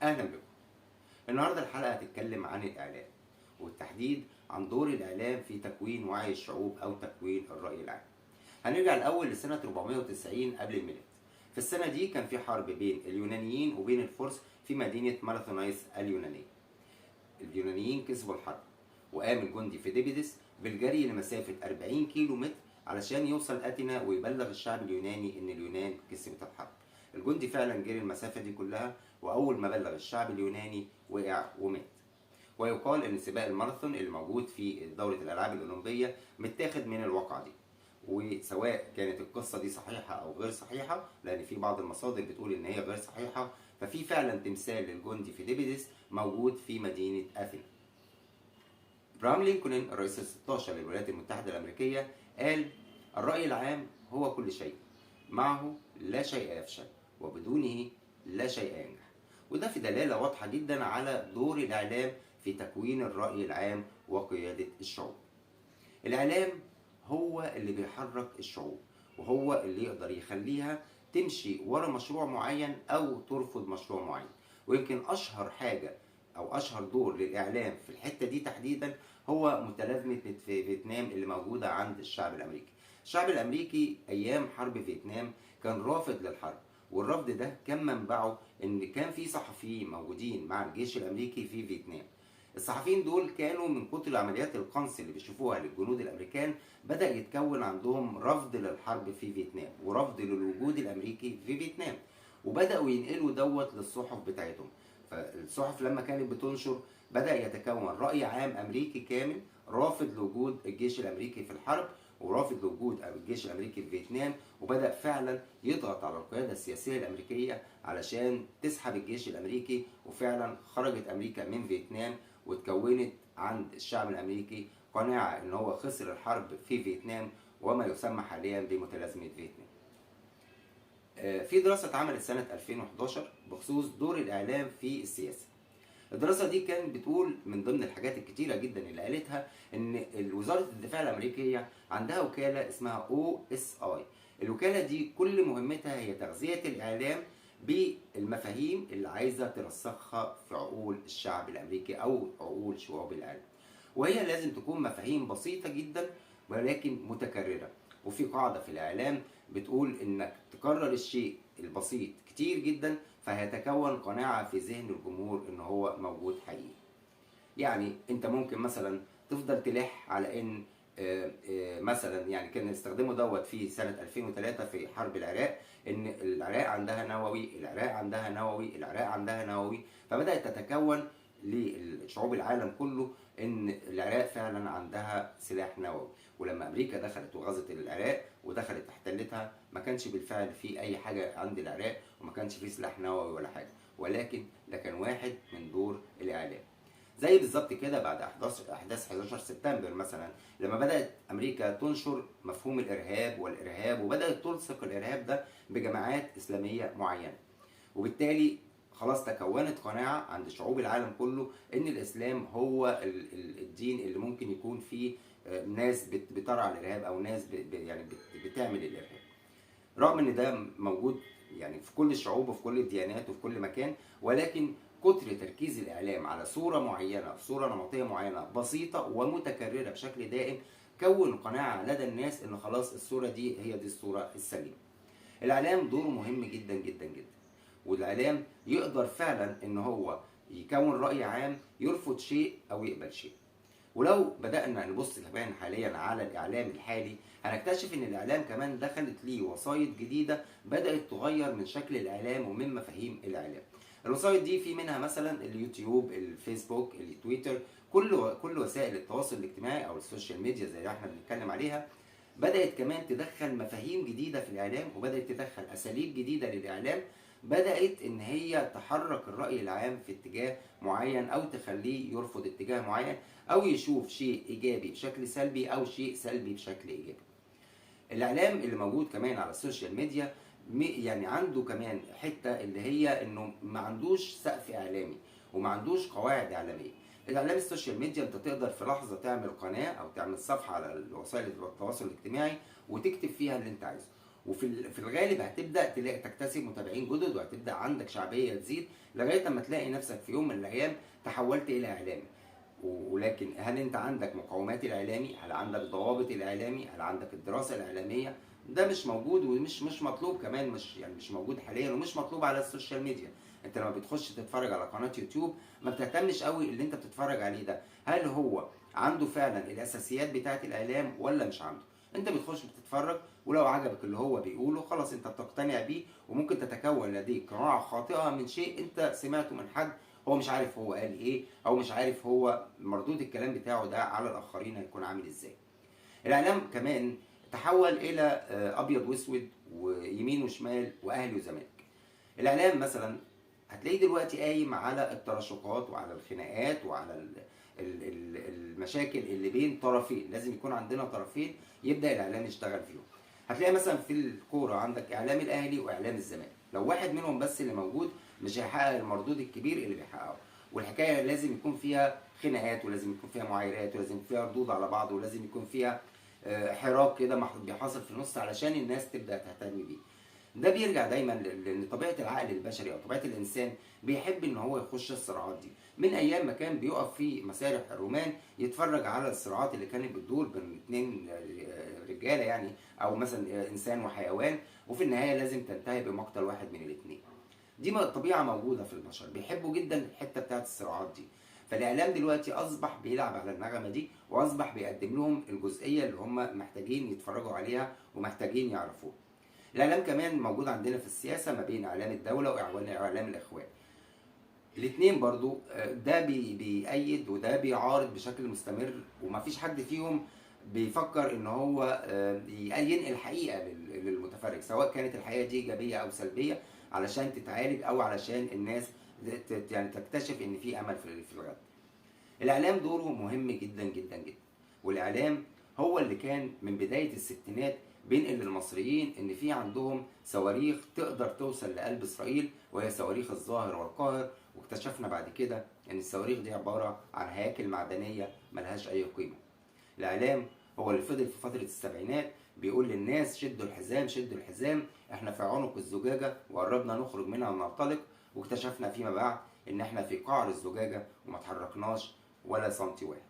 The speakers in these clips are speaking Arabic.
أهلا بكم. النهاردة الحلقة هتتكلم عن الإعلام، والتحديد عن دور الإعلام في تكوين وعي الشعوب أو تكوين الرأي العام. هنرجع الأول لسنة 490 قبل الميلاد. في السنة دي كان في حرب بين اليونانيين وبين الفرس في مدينة ماراثونايس اليونانية. اليونانيين كسبوا الحرب، وقام الجندي فيديبيدس بالجري لمسافة 40 كيلو متر علشان يوصل أثينا ويبلغ الشعب اليوناني إن اليونان كسبت الحرب. الجندي فعلا جري المسافة دي كلها، وأول ما بلغ الشعب اليوناني وقع ومات. ويقال إن سباق الماراثون اللي موجود في دورة الألعاب الأولمبية متاخد من الواقعة دي. وسواء كانت القصة دي صحيحة أو غير صحيحة، لأن في بعض المصادر بتقول إن هي غير صحيحة، ففي فعلا تمثال للجندي فيديبيدس موجود في مدينة أثينا. إبراهام لينكولن الرئيس ال 16 للولايات المتحدة الأمريكية قال: الرأي العام هو كل شيء، معه لا شيء يفشل، وبدونه لا شيء ينجح. وده في دلالة واضحة جدا على دور الإعلام في تكوين الرأي العام وقيادة الشعوب. الإعلام هو اللي بيحرك الشعوب، وهو اللي يقدر يخليها تمشي ورا مشروع معين أو ترفض مشروع معين. ويمكن أشهر حاجة أو أشهر دور للإعلام في الحتة دي تحديدا هو متلازمة في فيتنام اللي موجودة عند الشعب الأمريكي. الشعب الأمريكي أيام حرب فيتنام كان رافض للحرب، والرفض ده كان منبعه إن كان في صحفيين موجودين مع الجيش الأمريكي في فيتنام. الصحفيين دول كانوا من كتر عمليات القنص اللي بيشوفوها للجنود الامريكان بدأ يتكون عندهم رفض للحرب في فيتنام ورفض للوجود الامريكي في فيتنام، وبدأوا ينقلوا دوت للصحف بتاعتهم. فالصحف لما كانت بتنشر بدأ يتكون رأي عام امريكي كامل رافض لوجود الجيش الامريكي في الحرب ورافض لوجود الجيش الامريكي في فيتنام، وبدأ فعلا يضغط على القيادة السياسية الامريكية علشان تسحب الجيش الامريكي. وفعلا خرجت امريكا من فيتنام، واتكونت عند الشعب الامريكي قناعه ان هو خسر الحرب في فيتنام، وما يسمى حاليا بمتلازمه فيتنام. في دراسه اتعملت سنه 2011 بخصوص دور الاعلام في السياسه. الدراسه دي كانت بتقول من ضمن الحاجات الكتيره جدا اللي قالتها ان وزاره الدفاع الامريكيه عندها وكاله اسمها OSI. الوكاله دي كل مهمتها هي تغذيه الاعلام بالمفاهيم اللي عايزه ترسخها في عقول الشعب الامريكي او عقول شعوب العالم. وهي لازم تكون مفاهيم بسيطه جدا ولكن متكرره. وفي قاعده في الاعلام بتقول انك تكرر الشيء البسيط كتير جدا فهيتكون قناعه في ذهن الجمهور ان هو موجود حقيقي. يعني انت ممكن مثلا تفضل تلح على ان مثلا يعني كان استخدموا دوت في سنه 2003 في حرب العراق، ان العراق عندها نووي، العراق عندها نووي، العراق عندها نووي. فبدات تتكون لشعوب العالم كله ان العراق فعلا عندها سلاح نووي. ولما امريكا دخلت وغزت العراق ودخلت احتلتها ما كانش بالفعل في اي حاجه عند العراق، وما كانش في سلاح نووي ولا حاجه، ولكن ده كان واحد من دور الاعلام. زي بالظبط كده بعد احداث 11 سبتمبر مثلا، لما بدات امريكا تنشر مفهوم الارهاب والارهاب، وبدات تلصق الارهاب ده بجماعات اسلاميه معينه، وبالتالي خلاص تكونت قناعه عند شعوب العالم كله ان الاسلام هو الدين اللي ممكن يكون فيه ناس بترعى الارهاب او ناس يعني بتعمل الارهاب. رغم ان ده موجود يعني في كل الشعوب وفي كل الديانات وفي كل مكان، ولكن كتر تركيز الاعلام على صوره معينه، صوره نمطيه معينه بسيطه ومتكرره بشكل دائم، كون قناعه لدى الناس ان خلاص الصوره دي هي دي الصوره السليمه. الاعلام دوره مهم جدا جدا جدا، والاعلام يقدر فعلا ان هو يكون راي عام يرفض شيء او يقبل شيء. ولو بدأنا نبص كمان حاليا على الإعلام الحالي هنكتشف إن الإعلام كمان دخلت ليه وسائط جديدة بدأت تغير من شكل الإعلام ومن مفاهيم الإعلام. الوسائط دي في منها مثلا اليوتيوب، الفيسبوك، التويتر، كل وسائل التواصل الاجتماعي أو السوشيال ميديا زي اللي احنا بنتكلم عليها. بدأت كمان تدخل مفاهيم جديدة في الإعلام، وبدأت تدخل أساليب جديدة للإعلام، بدأت إن هي تحرك الرأي العام في اتجاه معين أو تخليه يرفض اتجاه معين، أو يشوف شيء إيجابي بشكل سلبي أو شيء سلبي بشكل إيجابي. الإعلام اللي موجود كمان على السوشيال ميديا يعني عنده كمان حتة اللي هي إنه ما عندوش سقف إعلامي وما عندوش قواعد إعلامية. الإعلام السوشيال ميديا أنت تقدر في لحظة تعمل قناة أو تعمل صفحة على وسائل التواصل الاجتماعي وتكتب فيها اللي أنت عايزه، في الغالب هتبدا تلاقي تكتسب متابعين جدد، وهتبدا عندك شعبيه تزيد لغايه اما تلاقي نفسك في يوم من الايام تحولت الى اعلامي. ولكن هل انت عندك مقومات الاعلامي؟ هل عندك ضوابط الاعلامي؟ هل عندك الدراسه الاعلاميه؟ ده مش موجود، ومش مطلوب كمان، مش موجود حاليا، ومش مطلوب على السوشيال ميديا. انت لما بتخش تتفرج على قناه يوتيوب ما بتهتمش قوي اللي انت بتتفرج عليه ده هل هو عنده فعلا الاساسيات بتاعه الاعلام ولا مش عنده. انت بتخش بتتفرج، ولو عجبك اللي هو بيقوله خلاص انت بتقتنع بيه، وممكن تتكون لديك قناعه خاطئه من شيء انت سمعته من حد هو مش عارف هو قال ايه، او مش عارف هو مردود الكلام بتاعه ده على الاخرين هيكون عامل ازاي. الاعلام كمان تحول الى ابيض واسود ويمين وشمال واهلي وزمالك. الاعلام مثلا هتلاقيه دلوقتي قايم على التراشقات وعلى الخناقات وعلى المشاكل اللي بين طرفين. لازم يكون عندنا طرفين يبدا الاعلام يشتغل فيهم. هتلاقي مثلا في الكوره عندك اعلام الاهلي واعلام الزمالك، لو واحد منهم بس اللي موجود مش هيحقق المردود الكبير اللي بيحققه. والحكايه لازم يكون فيها خناقات، ولازم يكون فيها معايرات، ولازم يكون فيها ردود على بعض، ولازم يكون فيها حراك كده بيحصل في النص علشان الناس تبدا تهتم بيه. ده بيرجع دايما لان طبيعه العقل البشري او طبيعه الانسان بيحب ان هو يخش الصراعات دي. من ايام ما كان بيقف في مسارح الرومان يتفرج على الصراعات اللي كانت بتدور بين اتنين رجاله يعني، او مثلا انسان وحيوان، وفي النهايه لازم تنتهي بمقتل واحد من الاثنين. دي طبيعه موجوده في البشر، بيحبوا جدا الحته بتاعت الصراعات دي. فالاعلام دلوقتي اصبح بيلعب على النغمه دي، واصبح بيقدم لهم الجزئيه اللي هم محتاجين يتفرجوا عليها ومحتاجين يعرفوها. الاعلام كمان موجود عندنا في السياسه ما بين اعلام الدوله واعلام الاخوان. الاثنين برضو ده بيأيد وده بيعارض بشكل مستمر، ومفيش حد فيهم بيفكر ان هو ينقل حقيقه للمتفرج، سواء كانت الحقيقه دي ايجابيه او سلبيه علشان تتعالج او علشان الناس يعني تكتشف ان في امل في الغد. الاعلام دوره مهم جدا جدا جدا، والاعلام هو اللي كان من بدايه الستينات بينقل للمصريين ان في عندهم صواريخ تقدر توصل لقلب اسرائيل، وهي صواريخ الظاهر والقاهر. واكتشفنا بعد كده ان الصواريخ دي عباره عن هياكل معدنيه ملهاش اي قيمه. الاعلام هو اللي فضل في فتره السبعينات بيقول للناس شدوا الحزام شدوا الحزام، احنا في عنق الزجاجه وقربنا نخرج منها وننطلق. واكتشفنا فيما بعد ان احنا في قعر الزجاجه وما تحركناش ولا سنتي واحد.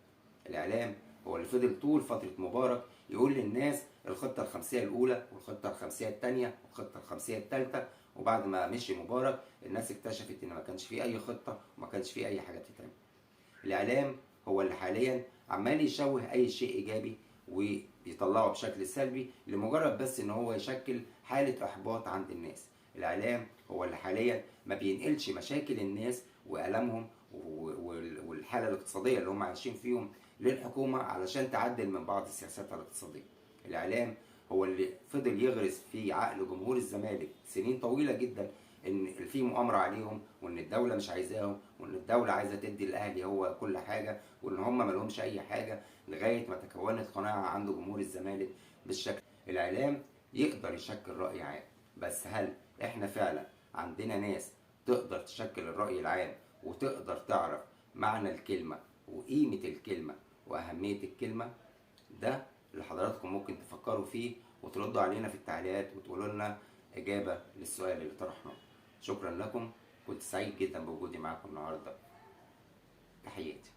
الاعلام هو اللي فضل طول فتره مبارك يقول للناس الخطه الخمسيه الاولى والخطه الخمسيه الثانيه والخطه الخمسيه الثالثه، وبعد ما مشي مبارك الناس اكتشفت ان ما كانش فيه اي خطه وما كانش فيه اي حاجه بتتعمل. الاعلام هو اللي حاليا عمال يشوه اي شيء ايجابي ويطلعه بشكل سلبي لمجرد بس ان هو يشكل حاله احباط عند الناس. الاعلام هو اللي حاليا ما بينقلش مشاكل الناس والامهم والحاله الاقتصاديه اللي هم عايشين فيهم للحكومه علشان تعدل من بعض السياسات الاقتصاديه. الاعلام هو اللي فضل يغرس في عقل جمهور الزمالك سنين طويله جدا ان في مؤامره عليهم، وان الدوله مش عايزاهم، وان الدوله عايزه تدي الاهلي هو كل حاجه، وان هم ما لهمش اي حاجه، لغايه ما تكونت قناعه عند جمهور الزمالك بالشكل. الاعلام يقدر يشكل راي عام، بس هل احنا فعلا عندنا ناس تقدر تشكل الراي العام وتقدر تعرف معنى الكلمه وقيمه الكلمه واهميه الكلمه؟ ده اللي حضراتكم ممكن تفكروا فيه وتردوا علينا في التعليقات وتقولوا لنا إجابة للسؤال اللي طرحناه. شكرا لكم، كنت سعيد جدا بوجودي معكم النهارده. تحياتي.